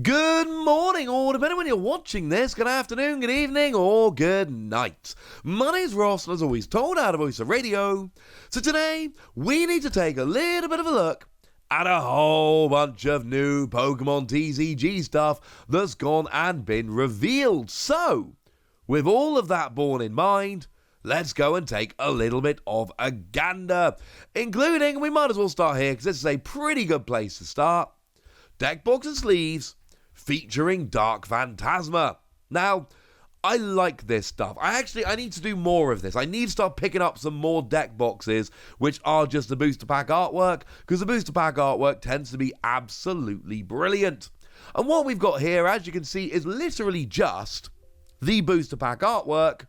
Good morning, or depending when you're watching this, good afternoon, good evening, or good night. My name's Ross, and as always, told out of voice of radio. So today, we need to take a little bit of a look at a whole bunch of new Pokémon TCG stuff that's gone and been revealed. So, with all of that borne in mind, let's go and take a little bit of a gander, including, we might as well start here because this is a pretty good place to start, deck box and sleeves featuring Dark Phantasma. Now, I like this stuff. I need to do more of this. I need to start picking up some more deck boxes which are just the booster pack artwork, because the booster pack artwork tends to be absolutely brilliant. And what we've got here, as you can see, is literally just the booster pack artwork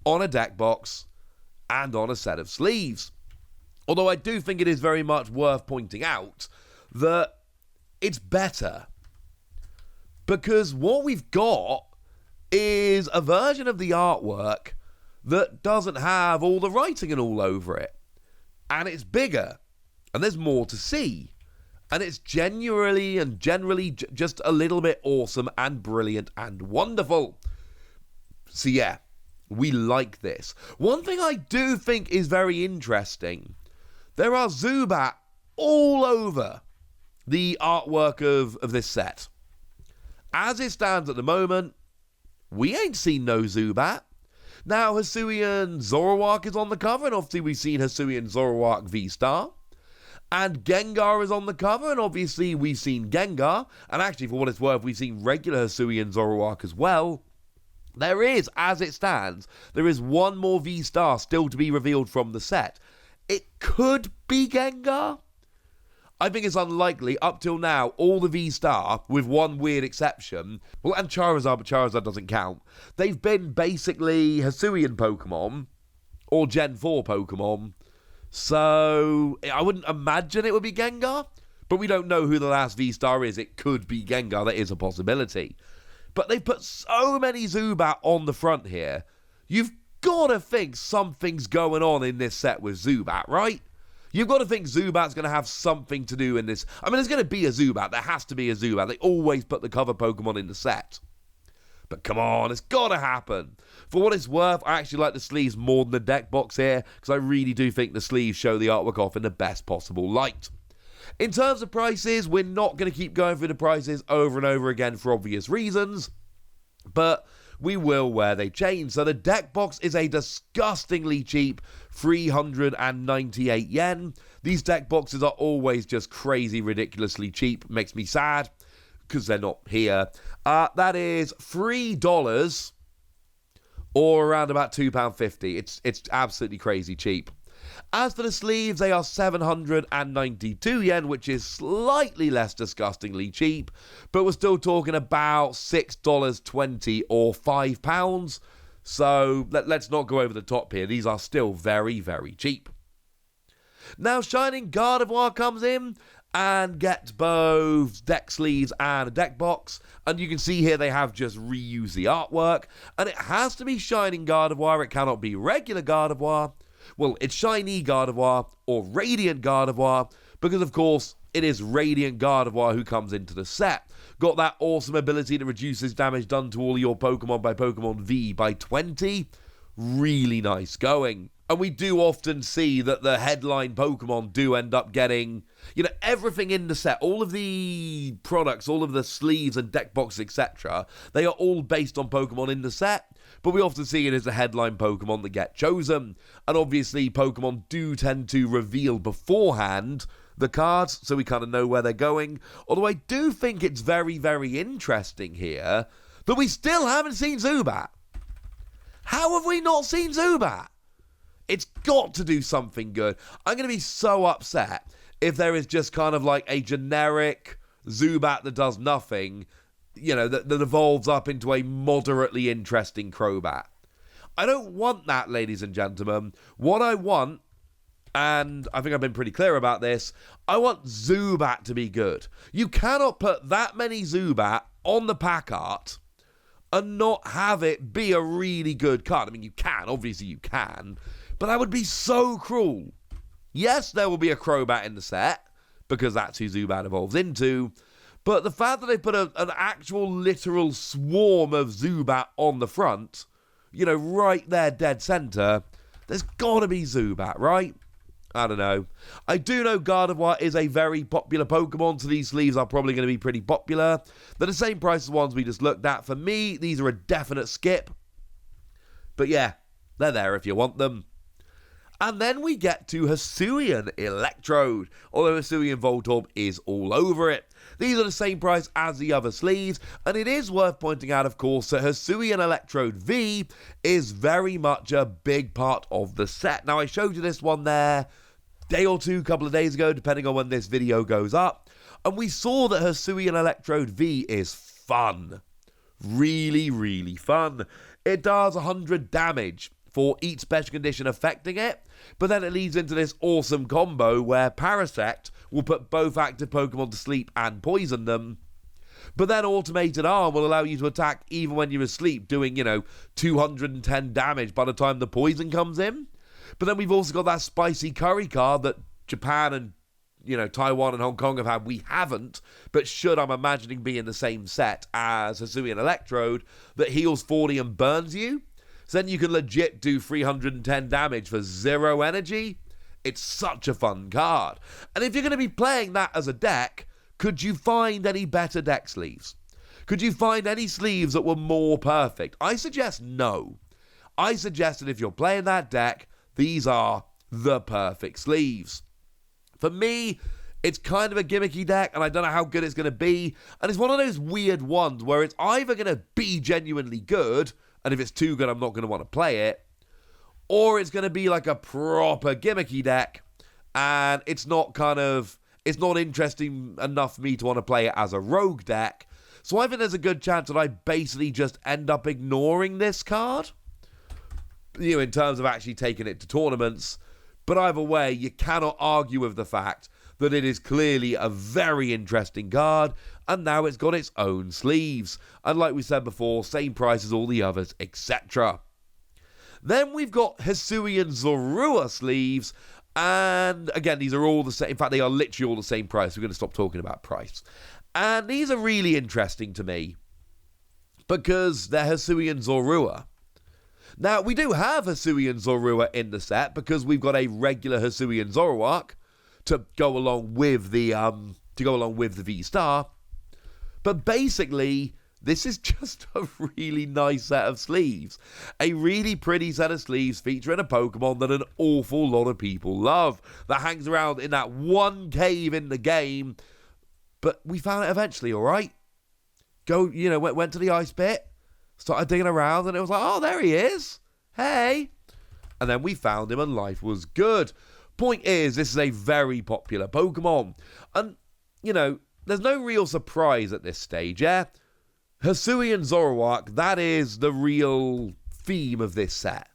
on a deck box and on a set of sleeves. Although I do think it is very much worth pointing out that it's better, because what we've got is a version of the artwork that doesn't have all the writing and all over it, and it's bigger, and there's more to see, and it's generally just a little bit awesome and brilliant and wonderful. So yeah, we like this. One thing I do think is very interesting, there are Zubat all over the artwork of this set. As it stands at the moment, we ain't seen no Zubat. Now, Hisuian Zoroark is on the cover, and obviously we've seen Hisuian Zoroark V-Star. And Gengar is on the cover, and obviously we've seen Gengar. And actually, for what it's worth, we've seen regular Hisuian Zoroark as well. There is, as it stands, there is one more V-Star still to be revealed from the set. It could be Gengar. I think it's unlikely. Up till now, all the V-Star, with one weird exception, well, and Charizard, but Charizard doesn't count, they've been basically Hisuian Pokemon, or Gen 4 Pokemon, so I wouldn't imagine it would be Gengar, but we don't know who the last V-Star is. It could be Gengar, that is a possibility. But they've put so many Zubat on the front here, you've got to think something's going on in this set with Zubat, right? You've got to think Zubat's going to have something to do in this. I mean, there's going to be a Zubat. There has to be a Zubat. They always put the cover Pokemon in the set. But come on, it's got to happen. For what it's worth, I actually like the sleeves more than the deck box here, because I really do think the sleeves show the artwork off in the best possible light. In terms of prices, we're not going to keep going through the prices over and over again for obvious reasons, but we will where they change. So the deck box is a disgustingly cheap 398 yen. These deck boxes are always just crazy, ridiculously cheap. Makes me sad because they're not here. That is $3 or around about £2.50. It's absolutely crazy cheap. As for the sleeves, they are 792 yen, which is slightly less disgustingly cheap, but we're still talking about $6.20 or £5. So let's not go over the top here. These are still very, very cheap. Now, Shining Gardevoir comes in and gets both deck sleeves and a deck box, and you can see here they have just reused the artwork, and it has to be Shining Gardevoir. It cannot be regular Gardevoir. Well, it's Shiny Gardevoir or Radiant Gardevoir, because of course it is Radiant Gardevoir who comes into the set. Got that awesome ability that reduces damage done to all your Pokemon by Pokemon V by 20. Really nice going. And we do often see that the headline Pokemon do end up getting, everything in the set. All of the products, all of the sleeves and deck boxes, etc. They are all based on Pokemon in the set. But we often see it as a headline Pokemon that get chosen. And obviously, Pokemon do tend to reveal beforehand the cards, so we kind of know where they're going. Although I do think it's very, very interesting here that we still haven't seen Zubat. How have we not seen Zubat? It's got to do something good. I'm going to be so upset if there is just kind of like a generic Zubat that does nothing, that evolves up into a moderately interesting Crobat. I don't want that, ladies and gentlemen. What I want, and I think I've been pretty clear about this, I want Zubat to be good. You cannot put that many Zubat on the pack art and not have it be a really good card. I mean, you can, obviously you can, but that would be so cruel. Yes, there will be a Crobat in the set, because that's who Zubat evolves into, But the fact that they put an actual literal swarm of Zubat on the front, you know, right there dead center, there's got to be Zubat, right? I don't know. I do know Gardevoir is a very popular Pokemon, so these sleeves are probably going to be pretty popular. They're the same price as the ones we just looked at. For me, these are a definite skip. But yeah, they're there if you want them. And then we get to Hisuian Electrode, although Hisuian Voltorb is all over it. These are the same price as the other sleeves, and it is worth pointing out, of course, that Hisuian Electrode V is very much a big part of the set. Now, I showed you this one there day or two, couple of days ago, depending on when this video goes up, and we saw that Hisuian Electrode V is fun. Really, really fun. It does 100 damage for each special condition affecting it, but then it leads into this awesome combo where Parasect will put both active Pokemon to sleep and poison them, but then Automated Arm will allow you to attack even when you're asleep, doing, 210 damage by the time the poison comes in. But then we've also got that spicy curry card that Japan and, Taiwan and Hong Kong have had. We haven't, but should, I'm imagining, be in the same set as Hisuian Electrode, that heals 40 and burns you. So then you can legit do 310 damage for 0 energy. It's such a fun card. And if you're going to be playing that as a deck, could you find any better deck sleeves? Could you find any sleeves that were more perfect? I suggest no. I suggest that if you're playing that deck, these are the perfect sleeves. For me, it's kind of a gimmicky deck, and I don't know how good it's going to be. And it's one of those weird ones where it's either going to be genuinely good, and if it's too good, I'm not going to want to play it, or it's going to be like a proper gimmicky deck, and it's not interesting enough for me to want to play it as a rogue deck. So I think there's a good chance that I basically just end up ignoring this card, in terms of actually taking it to tournaments. But either way, you cannot argue with the fact that it is clearly a very interesting card, and now it's got its own sleeves. And like we said before, same price as all the others, etc. Then we've got Hisuian Zoroark sleeves, and again, these are all the same. In fact, they are literally all the same price. We're going to stop talking about price. And these are really interesting to me because they're Hisuian Zoroark. Now, we do have Hisuian Zoroark in the set because we've got a regular Hisuian Zoroark to go along with the V-Star. But basically, this is just a really nice set of sleeves. A really pretty set of sleeves featuring a Pokemon that an awful lot of people love, that hangs around in that one cave in the game. But we found it eventually, all right? Went to the ice pit, started digging around, and it was like, oh, there he is. Hey. And then we found him, and life was good. Point is, this is a very popular Pokemon. And, there's no real surprise at this stage, yeah? Hisuian Zoroark, that is the real theme of this set.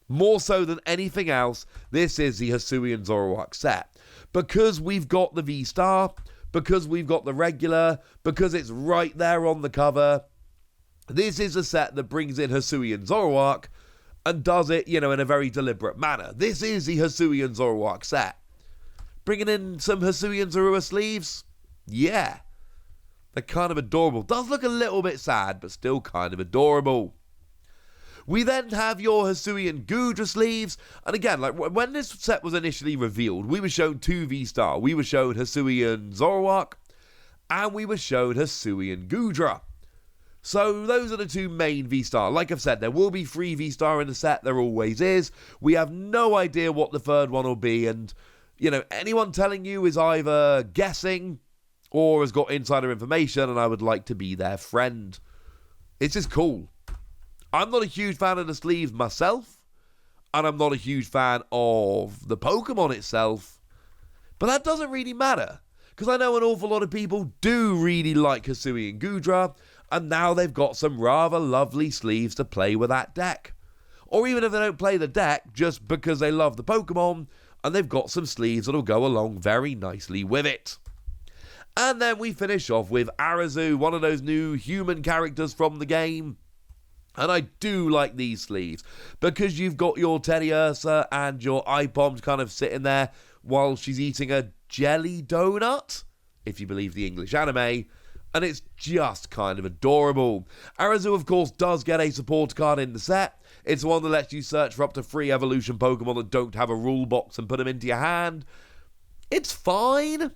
More so than anything else, this is the Hisuian Zoroark set. Because we've got the V-Star, because we've got the regular, because it's right there on the cover, this is a set that brings in Hisuian Zoroark and does it, in a very deliberate manner. This is the Hisuian Zoroark set. Bringing in some Hisuian Zoroark sleeves? Yeah. They're kind of adorable. Does look a little bit sad, but still kind of adorable. We then have your Hisuian Goodra sleeves. And again, when this set was initially revealed, we were shown 2 V-Star. We were shown Hisuian Zoroark, and we were shown Hisuian Goodra. So those are the 2 main V-Star. Like I've said, there will be 3 V-Star in the set. There always is. We have no idea what the third one will be. And, anyone telling you is either guessing or has got insider information, and I would like to be their friend. It's just cool. I'm not a huge fan of the sleeves myself, and I'm not a huge fan of the Pokemon itself. But that doesn't really matter, because I know an awful lot of people do really like Hisuian Goodra, and now they've got some rather lovely sleeves to play with that deck. Or even if they don't play the deck, just because they love the Pokemon, and they've got some sleeves that'll go along very nicely with it. And then we finish off with Arizu, one of those new human characters from the game. And I do like these sleeves, because you've got your Teddy Ursa and your Ipom kind of sitting there while she's eating a jelly donut. if you believe the English anime, and it's just kind of adorable. Arizu, of course, does get a support card in the set. It's one that lets you search for up to 3 evolution Pokemon that don't have a rule box and put them into your hand. It's fine,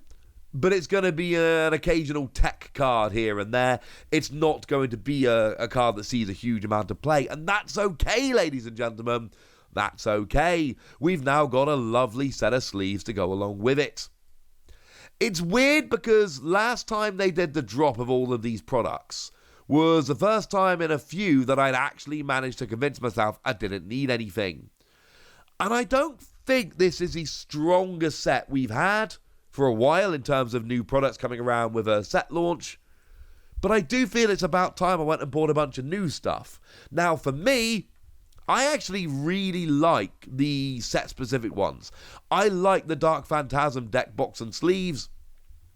but it's going to be an occasional tech card here and there. It's not going to be a card that sees a huge amount of play, and that's okay, ladies and gentlemen. That's okay. We've now got a lovely set of sleeves to go along with it. It's weird because last time they did the drop of all of these products was the first time in a few that I'd actually managed to convince myself I didn't need anything. And I don't think this is the strongest set we've had for a while in terms of new products coming around with a set launch. But I do feel it's about time I went and bought a bunch of new stuff. Now, for me, I actually really like the set-specific ones. I like the Dark Phantasm deck box and sleeves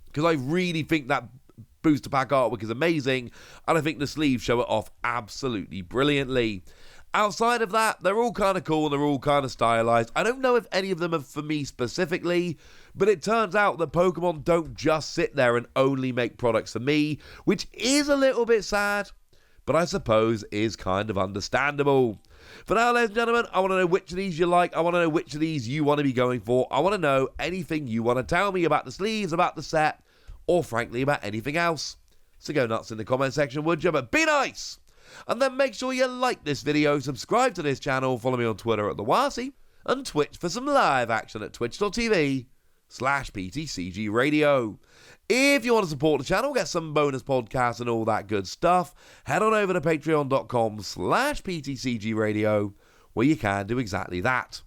because I really think that booster pack artwork is amazing, and I think the sleeves show it off absolutely brilliantly. Outside of that, they're all kind of cool and they're all kind of stylized. I don't know if any of them are for me specifically, but it turns out that Pokemon don't just sit there and only make products for me, which is a little bit sad, but I suppose is kind of understandable. For now, ladies and gentlemen, I want to know which of these you like. I want to know which of these you want to be going for. I want to know anything you want to tell me about the sleeves, about the set, or frankly about anything else. So go nuts in the comment section, would you? But be nice! And then make sure you like this video, subscribe to this channel, follow me on Twitter at TheWasi, and Twitch for some live action at twitch.tv/PTCG Radio. If you want to support the channel, get some bonus podcasts and all that good stuff, head on over to patreon.com/PTCG Radio, where you can do exactly that.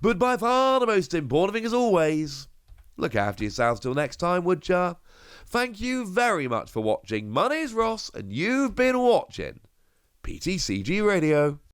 But by far the most important thing, as always, look after yourselves till next time, would ya? Thank you very much for watching. My name's Ross, and you've been watching PTCG Radio.